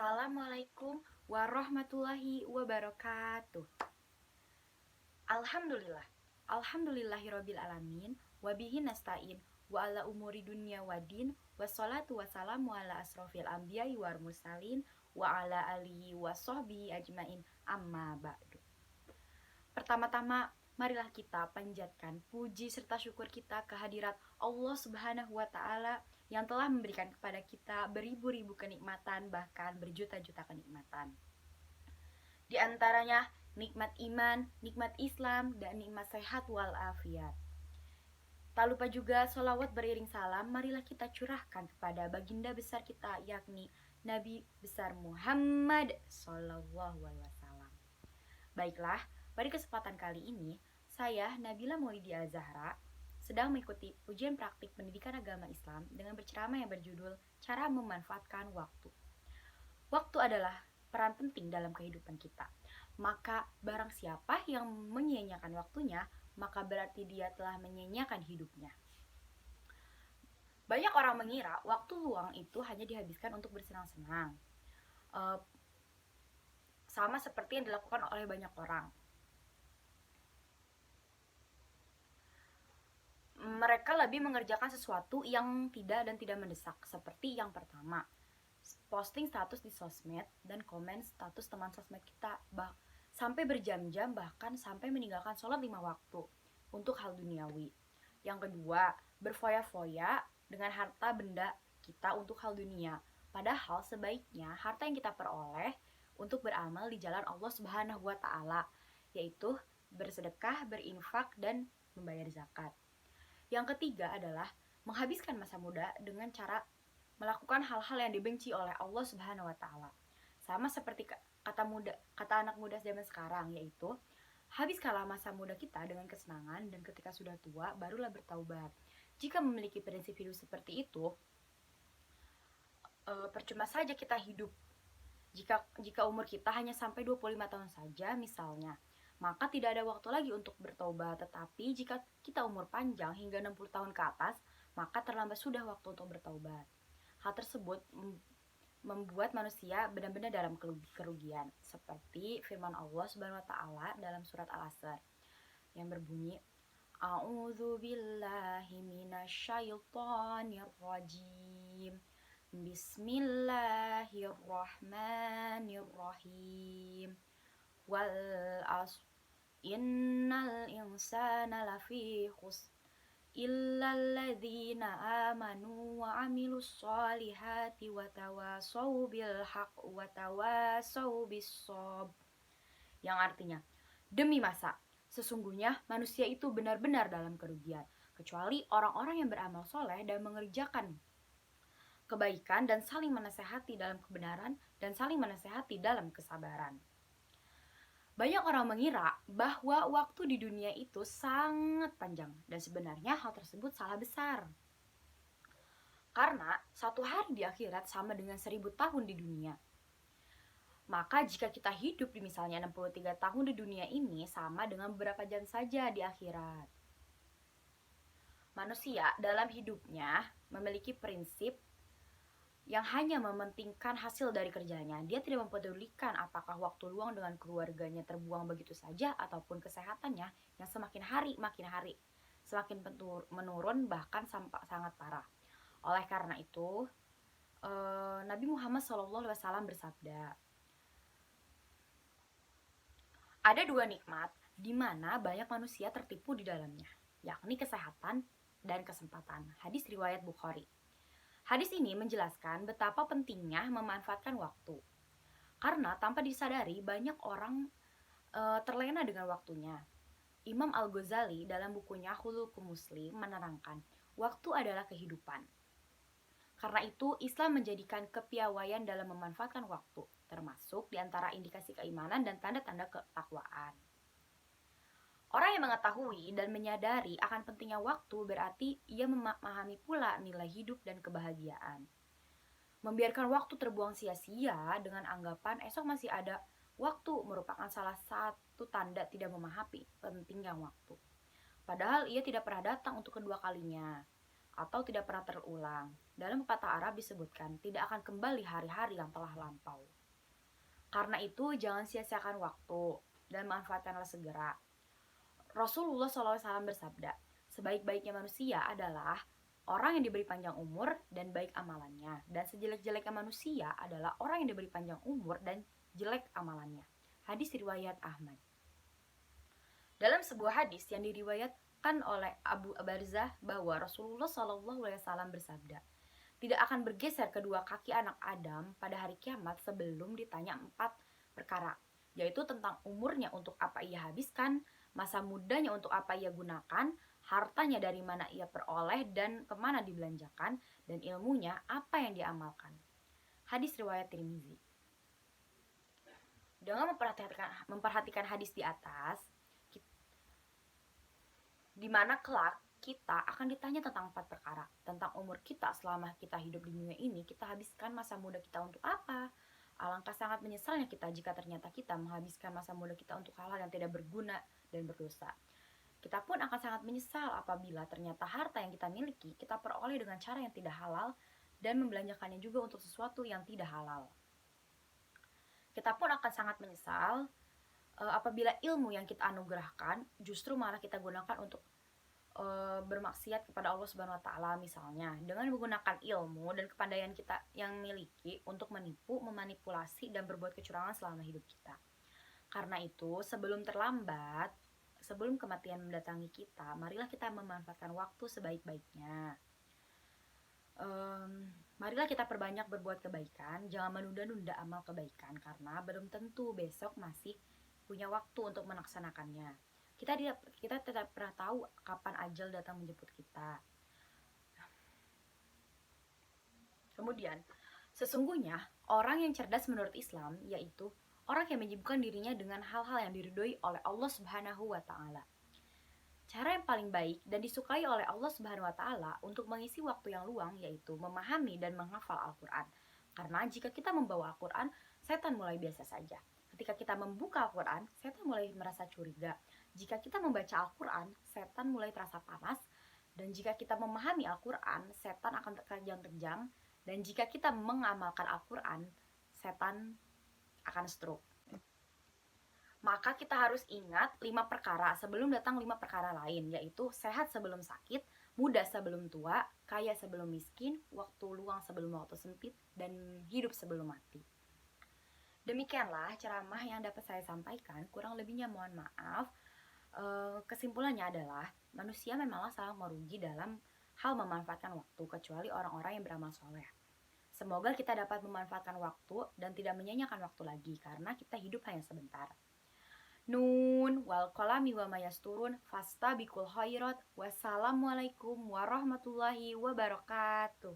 Assalamualaikum warahmatullahi wabarakatuh. Alhamdulillah. Alhamdulillahirabbil alamin wa bihi nasta'in wa ala umuri dunya waddin wassalatu wassalamu ala asrofil anbiya'i wal mursalin wa ala alihi wa sahbihi ajmain amma ba'du. Pertama-tama, marilah kita panjatkan puji serta syukur kita kehadirat Allah Subhanahu wa taala yang telah memberikan kepada kita beribu-ribu kenikmatan, bahkan berjuta-juta kenikmatan. Di antaranya nikmat iman, nikmat Islam, dan nikmat sehat walafiat. Tak lupa juga sholawat beriring salam, marilah kita curahkan kepada baginda besar kita, yakni Nabi besar Muhammad Sallallahu Alaihi Wasallam. Baiklah, pada kesempatan kali ini, saya Nabila Maulidia Zahra sedang mengikuti ujian praktik pendidikan agama Islam dengan berceramah yang berjudul Cara Memanfaatkan Waktu. Waktu adalah peran penting dalam kehidupan kita. Maka barang siapa yang menyia-nyiakan waktunya, maka berarti dia telah menyia-nyiakan hidupnya. Banyak orang mengira waktu luang itu hanya dihabiskan untuk bersenang-senang. Sama seperti yang dilakukan oleh banyak orang. Mereka lebih mengerjakan sesuatu yang tidak mendesak, seperti yang pertama, posting status di sosmed dan komen status teman sosmed kita sampai berjam-jam, bahkan sampai meninggalkan sholat 5 waktu untuk hal duniawi. Yang kedua, berfoya-foya dengan harta benda kita untuk hal dunia, padahal sebaiknya harta yang kita peroleh untuk beramal di jalan Allah Subhanahu wa taala, yaitu bersedekah, berinfak, dan membayar zakat. Yang ketiga adalah menghabiskan masa muda dengan cara melakukan hal-hal yang dibenci oleh Allah Subhanahu wa taala. Sama seperti kata anak muda zaman sekarang, yaitu habiskanlah masa muda kita dengan kesenangan, dan ketika sudah tua barulah bertaubat. Jika memiliki prinsip hidup seperti itu, percuma saja kita hidup. Jika umur kita hanya sampai 25 tahun saja misalnya, maka tidak ada waktu lagi untuk bertobat. Tetapi jika kita umur panjang hingga 60 tahun ke atas, maka terlambat sudah waktu untuk bertobat. Hal tersebut membuat manusia benar-benar dalam kerugian, seperti firman Allah Subhanahu wa taala dalam surat Al-Asr yang berbunyi, A'udzu billahi minasyaitonir rajim. Bismillahirrahmanirrahim. Wal asr innal insana lafi khusr illalladzina amanu wa amilus solihati wa tawasau bil haq wa tawasau bis sabr. Yang artinya, demi masa, sesungguhnya manusia itu benar-benar dalam kerugian, kecuali orang-orang yang beramal soleh dan mengerjakan kebaikan dan saling menasehati dalam kebenaran dan saling menasehati dalam kesabaran. Banyak orang mengira bahwa waktu di dunia itu sangat panjang, dan sebenarnya hal tersebut salah besar. Karena satu hari di akhirat sama dengan 1000 tahun di dunia. Maka jika kita hidup di misalnya 63 tahun di dunia ini, sama dengan beberapa jam saja di akhirat. Manusia dalam hidupnya memiliki prinsip yang hanya mementingkan hasil dari kerjanya. Dia tidak mempedulikan apakah waktu luang dengan keluarganya terbuang begitu saja, ataupun kesehatannya yang semakin hari semakin menurun, bahkan sangat parah. Oleh karena itu, Nabi Muhammad SAW bersabda, ada dua nikmat di mana banyak manusia tertipu di dalamnya, yakni kesehatan dan kesempatan. Hadis riwayat Bukhari. Hadis ini menjelaskan betapa pentingnya memanfaatkan waktu. Karena tanpa disadari banyak orang terlena dengan waktunya. Imam Al-Ghazali dalam bukunya Khuluqul Muslim menerangkan, waktu adalah kehidupan. Karena itu Islam menjadikan kepiawaian dalam memanfaatkan waktu, termasuk diantara indikasi keimanan dan tanda-tanda ketakwaan. Orang yang mengetahui dan menyadari akan pentingnya waktu berarti ia memahami pula nilai hidup dan kebahagiaan. Membiarkan waktu terbuang sia-sia dengan anggapan esok masih ada waktu merupakan salah satu tanda tidak memahami pentingnya waktu. Padahal ia tidak pernah datang untuk kedua kalinya. atau tidak pernah terulang. Dalam pepatah Arab disebutkan, tidak akan kembali hari-hari yang telah lampau. Karena itu, jangan sia-siakan waktu dan manfaatkanlah segera. Rasulullah SAW bersabda, sebaik-baiknya manusia adalah orang yang diberi panjang umur dan baik amalannya, dan sejelek-jeleknya manusia adalah orang yang diberi panjang umur dan jelek amalannya. Hadis riwayat Ahmad. Dalam sebuah hadis yang diriwayatkan oleh Abu Barzah bahwa Rasulullah SAW bersabda, tidak akan bergeser kedua kaki anak Adam pada hari kiamat sebelum ditanya 4 perkara, yaitu tentang umurnya untuk apa ia habiskan, masa mudanya untuk apa ia gunakan, hartanya dari mana ia peroleh dan kemana dibelanjakan, dan ilmunya apa yang diamalkan. Hadis riwayat Tirmizi. Dengan memperhatikan hadis di atas, di mana kelak kita akan ditanya tentang 4 perkara. Tentang umur kita selama kita hidup di dunia ini, kita habiskan masa muda kita untuk apa? Alangkah sangat menyesalnya kita jika ternyata kita menghabiskan masa muda kita untuk hal-hal yang tidak berguna dan berdosa. Kita pun akan sangat menyesal apabila ternyata harta yang kita miliki kita peroleh dengan cara yang tidak halal dan membelanjakannya juga untuk sesuatu yang tidak halal. Kita pun akan sangat menyesal apabila ilmu yang kita anugerahkan justru malah kita gunakan untuk bermaksiat kepada Allah Subhanahu wa taala, misalnya dengan menggunakan ilmu dan kepandaian kita yang miliki untuk menipu, memanipulasi dan berbuat kecurangan selama hidup kita. Karena itu, sebelum terlambat, sebelum kematian mendatangi kita, marilah kita memanfaatkan waktu sebaik-baiknya. Marilah kita perbanyak berbuat kebaikan, jangan menunda-nunda amal kebaikan karena belum tentu besok masih punya waktu untuk melaksanakannya. Kita tidak pernah tahu kapan ajal datang menjemput kita. Kemudian, sesungguhnya orang yang cerdas menurut Islam yaitu orang yang menyibukkan dirinya dengan hal-hal yang diridhoi oleh Allah Subhanahu wa taala. Cara yang paling baik dan disukai oleh Allah Subhanahu wa taala untuk mengisi waktu yang luang yaitu memahami dan menghafal Al-Qur'an. Karena jika kita membawa Al-Qur'an, setan mulai biasa saja. Ketika kita membuka Al-Qur'an, setan mulai merasa curiga. Jika kita membaca Al-Qur'an, setan mulai terasa panas. Dan jika kita memahami Al-Qur'an, setan akan terkejang-kejang. Dan jika kita mengamalkan Al-Qur'an, setan akan stroke. Maka kita harus ingat 5 perkara sebelum datang 5 perkara lain, yaitu sehat sebelum sakit, muda sebelum tua, kaya sebelum miskin, waktu luang sebelum waktu sempit, dan hidup sebelum mati. Demikianlah ceramah yang dapat saya sampaikan, kurang lebihnya mohon maaf. Kesimpulannya adalah, manusia memanglah sangat merugi dalam hal memanfaatkan waktu, kecuali orang-orang yang beramal soleh. Semoga kita dapat memanfaatkan waktu dan tidak menyanyiakan waktu lagi, karena kita hidup hanya sebentar. Nun wal qalami wa mayasturun fastabiqul khairat. Wassalamualaikum warahmatullahi wabarakatuh.